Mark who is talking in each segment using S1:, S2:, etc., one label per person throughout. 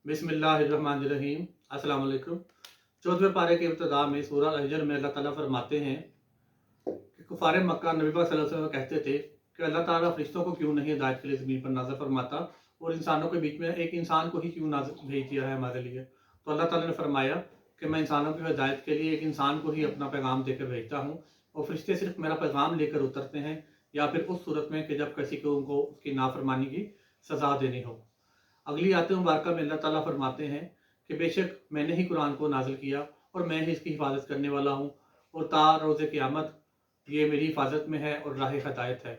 S1: बिस्मिल्लाहिर्रहमानिर्रहीम। अस्सलाम वालेकुम। 14वें पारे के इब्तिदा में सूरह अल-हजर में अल्लाह ताला फरमाते हैं कि कुफ़ारे मक्का नबी पाक सल्लल्लाहु अलैहि वसल्लम कहते थे कि अल्लाह ताला फरिश्तों को क्यों नहीं हिदायत के लिए ज़मीन पर नाज़िल फरमाता और इंसानों के बीच में एक इंसान को ही क्यों नाज़िल भेज दिया है हमारे लिए। तो अल्लाह ताला ने फरमाया कि मैं इंसानों की हिदायत के लिए एक इंसान को ही अपना पैगाम देकर भेजता हूँ और फरिश्ते सिर्फ मेरा पैगाम लेकर उतरते हैं या फिर उस सूरत में कि जब किसी को उनको उसकी नाफरमानी की सज़ा देनी हो। अगली आयत मुबारका में अल्लाह ताला फरमाते हैं कि बेशक मैंने ही कुरान को नाजिल किया और मैं ही इसकी हिफाजत करने वाला हूँ और ता रोज़े क़यामत ये मेरी हिफाजत में है और राह हदायत है।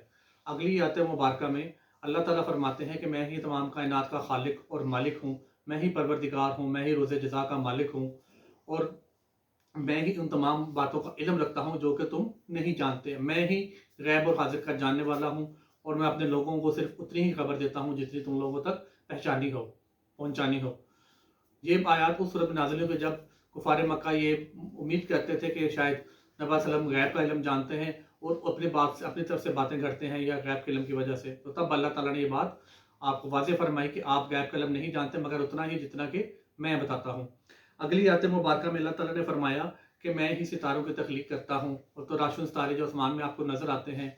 S1: अगली आयत मुबारका में अल्लाह ताला फरमाते हैं कि मैं ही तमाम कायनात का खालिक और मालिक हूँ, मैं ही परवरदिगार हूँ, मैं ही रोज़े जज़ा का मालिक हूँ और मैं ही उन तमाम बातों का इल्म रखता हूँ जो कि तुम नहीं जानते। मैं ही गैब और हाज़िर का जानने वाला हूँ और मैं अपने लोगों को सिर्फ उतनी ही खबर देता हूँ जितनी तुम लोगों तक पहुँचानी हो। ये आयत उस सूरत में नाज़िल हुई जब कुफ़ारे मक्का ये उम्मीद करते थे कि शायद नबी सल्लम गैब का इल्म जानते हैं और अपनी तरफ से बातें करते हैं या गैब के इल्म की वजह से। तो तब अल्लाह ताला ने ये बात आपको वाज़ेह फरमाई कि आप गैब का इल्म नहीं जानते मगर उतना ही जितना कि मैं बताता हूँ। अगली आयत मुबारका में अल्लाह ताला ने फरमाया कि मैं ही सितारों की तख्लीक करता हूँ और तो राशन सितारे जो आसमान में आपको नज़र आते हैं,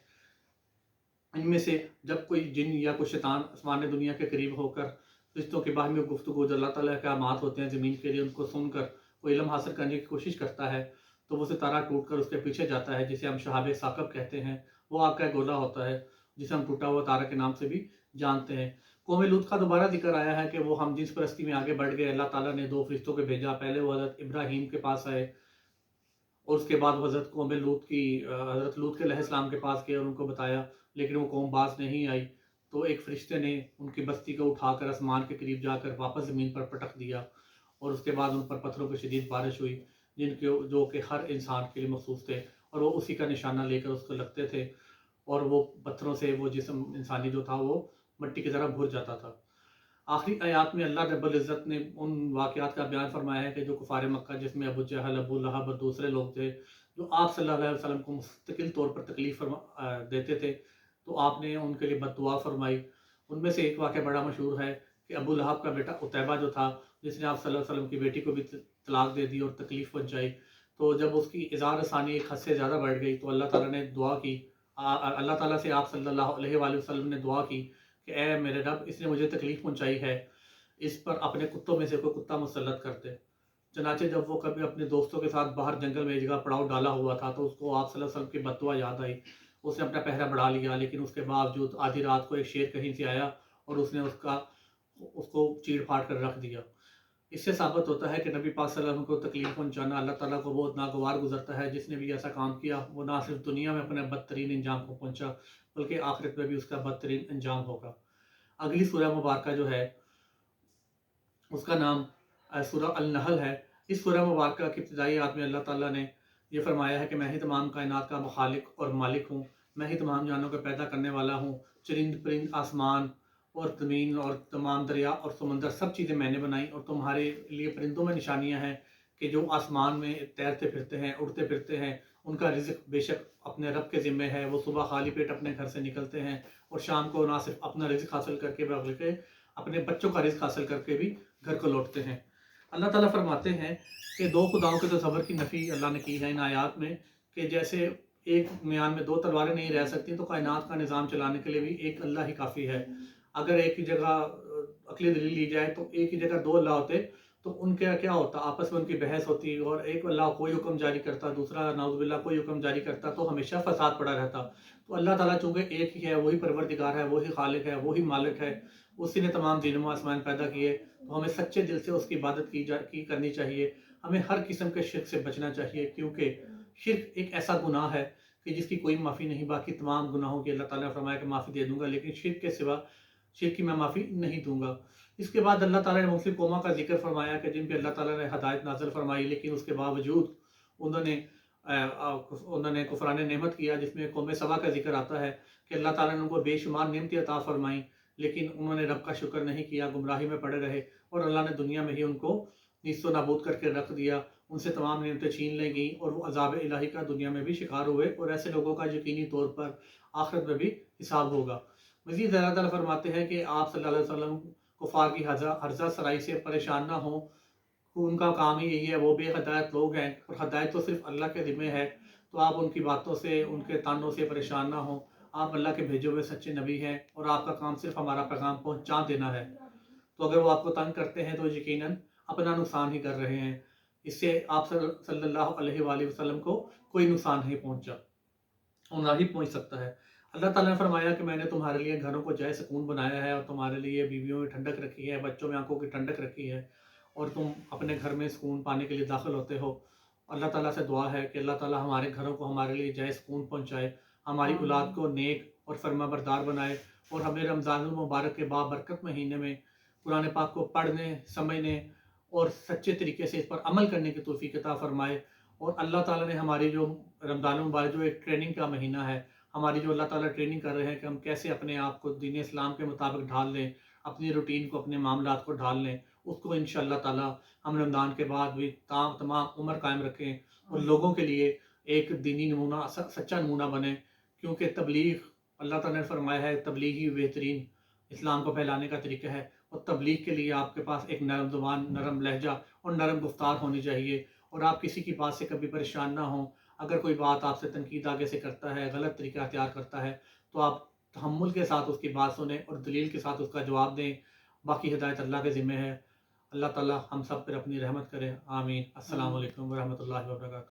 S1: इनमें से जब कोई जिन या कोई शैतान आसमान दुनिया के करीब होकर रिश्तों के बारे में गुफ्तगू जो अल्लाह ताला के अहकामात होते हैं ज़मीन के लिए उनको सुनकर कोई इल्म हासिल करने की कोशिश करता है तो वो सितारा टूट कर उसके पीछे जाता है जिसे हम शहाब साकब कहते हैं। वो आपका एक गोला होता है जिसे हम टूटा हुआ तारा के नाम से भी जानते हैं। कौम लूत का दोबारा जिक्र आया है कि वो हम जिस परस्ती में आगे बढ़ गए। अल्लाह ताला ने दो फरिश्तों को भेजा, पहले वो हज़रत इब्राहीम के पास आए और उसके बाद वो हज़रत कौम लूत की हज़रत लूत के अलैहिस्सलाम के पास गए और उनको बताया, लेकिन वो कौम बाज नहीं आई। तो एक फ़रिश्ते ने उनकी बस्ती को उठाकर आसमान के करीब जाकर वापस ज़मीन पर पटक दिया और उसके बाद उन पर पत्थरों की शदीद बारिश हुई जिनके जो कि हर इंसान के लिए मखसूस थे और वो उसी का निशाना लेकर उसको लगते थे और वो पत्थरों से वो जिस्म इंसानी जो था वो मिट्टी की तरह भुर जाता था। आखिरी आयात में अल्लाह रब्बुल इज़्ज़त ने उन वाक़यात का बयान फरमाया है कि जो कुफ़ार मक्का जिसमें अबू जहल, अबू लहब और दूसरे लोग थे जो आप सल्लल्लाहु अलैहि वसल्लम को मुस्तकिल तौर पर तकलीफ़ देते थे, तो आपने उनके लिए बद्दुआ फरमाई। उनमें से एक वाक़या बड़ा मशहूर है कि अबू लहब का बेटा उतैबा जो था जिसने आप सल्लल्लाहु अलैहि वसल्लम की बेटी को भी तलाक दे दी और तकलीफ़ पहुँचाई। तो जब उसकी इज़हार सानी एक हद से ज़्यादा बढ़ गई तो अल्लाह ताला ने दुआ की। अल्लाह ताला से आप सल्लल्लाहु अलैहि वसल्लम ने दुआ की कि ए मेरे रब, इसने मुझे तकलीफ़ पहुँचाई है, इस पर अपने कुत्तों में से कोई कुत्ता मुसल्लत कर दे। चनाचे जब वो कभी अपने दोस्तों के साथ बाहर जंगल में एक जगह पड़ाव डाला हुआ था तो उसको आप सल्लल्लाहु अलैहि वसल्लम की बद्दुआ याद आई। उसने अपना पहरा बढ़ा लिया, लेकिन उसके बावजूद आधी रात को एक शेर कहीं से आया और उसने उसको चीर-फाड़ कर रख दिया। इससे साबित होता है कि नबी पाक सल्लल्लाहु अलैहि वसल्लम को तकलीफ़ पहुँचाना अल्लाह ताला को बहुत नागवार गुज़रता है। जिसने भी ऐसा काम किया वो ना सिर्फ दुनिया में अपने बदतरीन अंजाम को पहुँचा बल्कि आखिरत में भी उसका बदतरीन अंजाम होगा। अगली सूरह मुबारका जो है उसका नाम सूरह अल-नहल है। इस सूरह मुबारका की इब्तिदाई आयत में अल्लाह ताला ने ये फरमाया है कि मैं ही तमाम कायनात का खालिक और मालिक हूँ। मैं ही तमाम जानों को पैदा करने वाला हूँ। चरिंद परिंद, आसमान और ज़मीन और तमाम दरिया और समंदर सब चीज़ें मैंने बनाई और तुम्हारे लिए परिंदों में निशानियाँ हैं कि जो आसमान में तैरते फिरते हैं, उड़ते फिरते हैं। उनका रिज़्क बेशक अपने रब के ज़िम्मे है। वो सुबह खाली पेट अपने घर से निकलते हैं और शाम को ना सिर्फ अपना रिज़्क हासिल करके बल्कि अपने बच्चों का रिज़्क हासिल करके भी घर को लौटते हैं। अल्लाह ताला फरमाते हैं कि दो खुदाओं के तस्वर की नफ़ी अल्लाह ने की है इन आयात में कि जैसे एक म्यान में दो तलवारें नहीं रह सकती तो कायनात का निज़ाम चलाने के लिए भी एक अल्लाह ही काफ़ी है। अगर एक ही जगह अकली दलील ली जाए तो एक ही जगह दो अल्लाह होते तो उनके क्या होता, आपस में उनकी बहस होती और एक अल्लाह कोई हुक्म जारी करता, दूसरा नाउज़ुबिल्लाह कोई हुक्म जारी करता तो हमेशा फ़साद पड़ा रहता। तो अल्लाह ताला चूँकि एक ही है, वही परवरदिगार है, वही खालिक है, वही मालिक है, उसी ने तमाम ज़मीन व आसमान पैदा किए। तो हमें सच्चे दिल से उसकी इबादत की करनी चाहिए। हमें हर किस्म के शिर्क से बचना चाहिए क्योंकि शिर्क एक ऐसा गुनाह है कि जिसकी कोई माफ़ी नहीं। बाकी तमाम गुनाहों की अल्लाह ताला ने फरमाया कि माफ़ी दे दूँगा, लेकिन शिर्क के सिवा शिर्क की मैं माफ़ी नहीं दूँगा। इसके बाद अल्लाह ताला ने मुस्लिम कौमों का ज़िक्र फरमाया कि जिन पे अल्लाह ताला ने हिदायत नाज़िल फरमाई लेकिन उसके बावजूद उन्होंने कुफ़रान नेमत किया। जिसमें कौम सबा का ज़िक्र आता है कि अल्लाह ताला ने उनको बेशुमार नेमतें अता फरमाई लेकिन उन्होंने रब का शुक्र नहीं किया, गुमराही में पड़े रहे और अल्लाह ने दुनिया में ही उनको नीस्तो नाबूद करके रख दिया। उनसे तमाम नेमतें छीन ली गई और वो अज़ाब इलाही का दुनिया में भी शिकार हुए और ऐसे लोगों का यकीनी तौर पर आखिरत में भी हिसाब होगा। मज़ीद अल्लाह ताला फरमाते हैं कि आप सल्लल्लाहु अलैहि वसल्लम कुफार की हर्जा सराई से परेशान ना हो। उनका काम ही यही है, वो भी हदायत लोग हैं और हदायत तो सिर्फ अल्लाह के ज़िम्मे है। तो आप उनकी बातों से, उनके तानों से परेशान ना हो। आप अल्लाह के भेजे हुए सच्चे नबी हैं और आपका काम सिर्फ हमारा पैगाम पहुँचा देना है। तो अगर वो आपको तंग करते हैं तो यकीनन अपना नुकसान ही कर रहे हैं। इससे आप सल्लल्लाहु अलैहि वसल्लम को कोई नुकसान नहीं पहुँचा और ना ही पहुँच सकता है। अल्लाह ताला ने फरमाया कि मैंने तुम्हारे लिए घरों को जय सुकून बनाया है और तुम्हारे लिए बीवियों में ठंडक रखी है, बच्चों में आंखों की ठंडक रखी है और तुम अपने घर में सुकून पाने के लिए दाखिल होते हो। अल्लाह ताला से दुआ है कि अल्लाह ताला हमारे घरों को हमारे लिए जय सुकून पहुँचाए, हमारी औलाद को नेक और फर्माबरदार बनाए और हमें रमज़ानुल मुबारक के बाबरकत महीने में कुरान पाक को पढ़ने, समझने और सच्चे तरीके से इस पर अमल करने की तौफीक अता फरमाए। और अल्लाह ताला ने हमारी जो रमज़ानुल मुबारक जो एक ट्रेनिंग का महीना है, हमारी जो अल्लाह ताला ट्रेनिंग कर रहे हैं कि हम कैसे अपने आप को दीन इस्लाम के मुताबिक ढाल लें, अपनी रूटीन को, अपने मामलात को ढाल लें, उसको इंशाअल्लाह ताला हम रमज़ान के बाद भी तमाम उम्र कायम रखें और लोगों के लिए एक दीनी नमूना, सच्चा नमूना बने। क्योंकि तबलीग, अल्लाह ताला ने फरमाया है, तबलीग ही बेहतरीन इस्लाम को फैलाने का तरीका है और तबलीग के लिए आपके पास एक नरम ज़ुबान, नरम लहजा और नरम गुफ्तार होनी चाहिए और आप किसी की बात से कभी परेशान ना हों। अगर कोई बात आपसे तनकीद आगे से करता है, गलत तरीका अख्तियार करता है, तो आप तहम्मुल के साथ उसकी बात सुनें और दलील के साथ उसका जवाब दें। बाकी हिदायत अल्लाह के ज़िम्मे है। अल्लाह ताला हम सब पर अपनी रहमत करे। आमीन। अस्सलाम वालेकुम व रहमतुल्लाहि व बरकातहू।